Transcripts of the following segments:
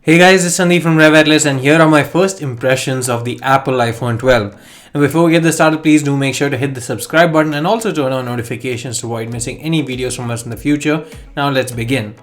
Hey guys, it's Sandeep from RevAtlas and here are my first impressions of the Apple iPhone 12. Now before we get this started, please do make sure to hit the subscribe button and also turn on notifications to avoid missing any videos from us in the future. Now let's begin.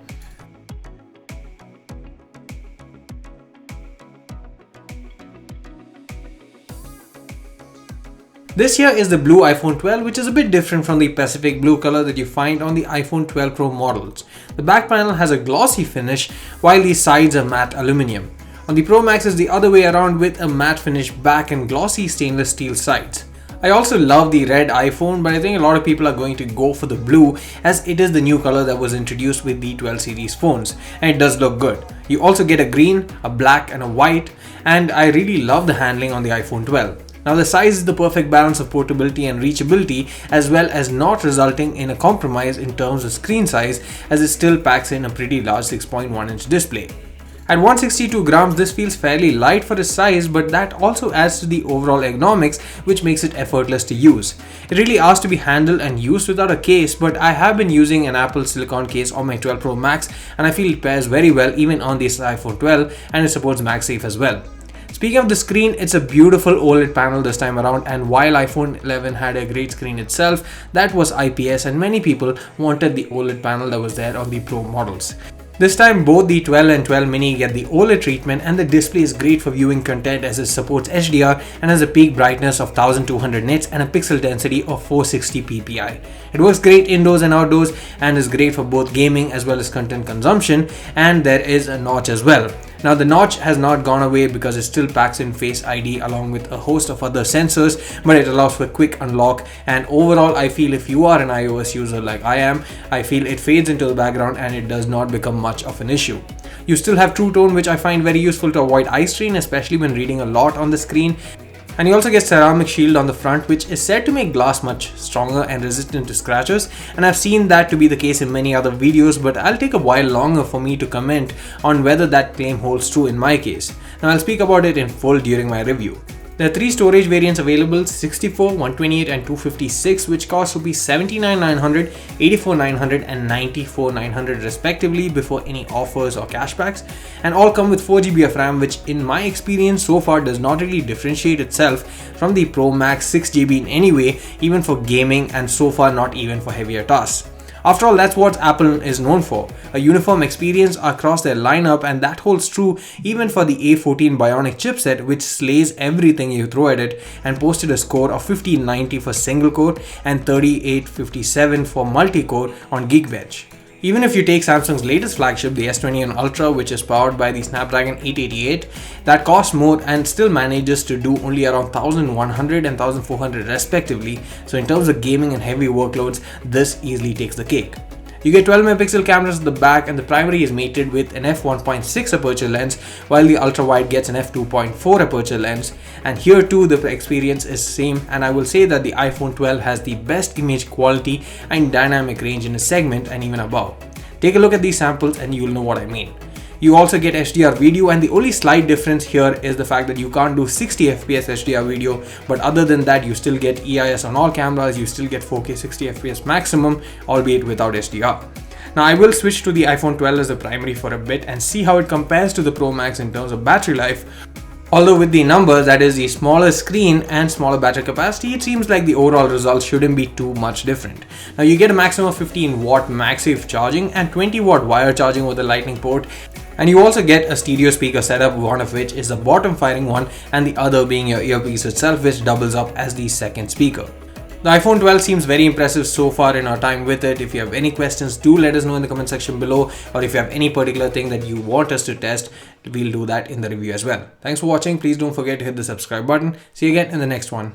This here is the blue iPhone 12, which is a bit different from the Pacific blue color that you find on the iPhone 12 Pro models. The back panel has a glossy finish while the sides are matte aluminum. On the Pro Max is the other way around with a matte finish back and glossy stainless steel sides. I also love the red iPhone, but I think a lot of people are going to go for the blue as it is the new color that was introduced with the 12 series phones, and it does look good. You also get a green, a black and a white, and I really love the handling on the iPhone 12. Now the size is the perfect balance of portability and reachability, as well as not resulting in a compromise in terms of screen size, as it still packs in a pretty large 6.1-inch display. At 162 grams, this feels fairly light for its size, but that also adds to the overall ergonomics, which makes it effortless to use. It really asks to be handled and used without a case, but I have been using an Apple silicone case on my 12 Pro Max and I feel it pairs very well even on this iPhone 12, and it supports MagSafe as well. Speaking of the screen, it's a beautiful OLED panel this time around, and while iPhone 11 had a great screen itself, that was IPS and many people wanted the OLED panel that was there on the Pro models. This time both the 12 and 12 mini get the OLED treatment, and the display is great for viewing content as it supports HDR and has a peak brightness of 1200 nits and a pixel density of 460 ppi. It works great indoors and outdoors and is great for both gaming as well as content consumption, and there is a notch as well. Now the notch has not gone away because it still packs in Face ID along with a host of other sensors, but it allows for quick unlock, and overall I feel if you are an iOS user like I am, I feel it fades into the background and it does not become much of an issue. You still have True Tone, which I find very useful to avoid eye strain, especially when reading a lot on the screen. And you also get ceramic shield on the front, which is said to make glass much stronger and resistant to scratches, and I've seen that to be the case in many other videos, but I'll take a while longer for me to comment on whether that claim holds true in my case. Now I'll speak about it in full during my review. There are three storage variants available: 64, 128 and 256, which cost Rs 79,900, 84,900 and 94,900 respectively before any offers or cashbacks, and all come with 4GB of RAM, which in my experience so far does not really differentiate itself from the Pro Max 6GB in any way, even for gaming, and so far not even for heavier tasks. After all, that's what Apple is known for, a uniform experience across their lineup, and that holds true even for the A14 Bionic chipset, which slays everything you throw at it and posted a score of 1590 for single core and 3857 for multi-core on Geekbench. Even if you take Samsung's latest flagship, the S21 Ultra, which is powered by the Snapdragon 888, that costs more and still manages to do only around 1100 and 1400 respectively. So in terms of gaming and heavy workloads, this easily takes the cake. You get 12 megapixel cameras at the back, and the primary is mated with an f1.6 aperture lens, while the ultra wide gets an f2.4 aperture lens. And here too the experience is same, and I will say that the iPhone 12 has the best image quality and dynamic range in a segment and even above. Take a look at these samples and you'll know what I mean. You also get HDR video, and the only slight difference here is the fact that you can't do 60fps HDR video, but other than that you still get EIS on all cameras, you still get 4K 60fps maximum, albeit without HDR. Now I will switch to the iPhone 12 as the primary for a bit and see how it compares to the Pro Max in terms of battery life. Although with the numbers, that is the smaller screen and smaller battery capacity, it seems like the overall results shouldn't be too much different. Now you get a maximum of 15 watt MagSafe charging and 20 watt wire charging with the Lightning port, and you also get a stereo speaker setup, one of which is the bottom firing one and the other being your earpiece itself, which doubles up as the second speaker. The iPhone 12 seems very impressive so far in our time with it. If you have any questions, do let us know in the comment section below, or if you have any particular thing that you want us to test, we'll do that in the review as well. Thanks for watching. Please don't forget to hit the subscribe button. See you again in the next one.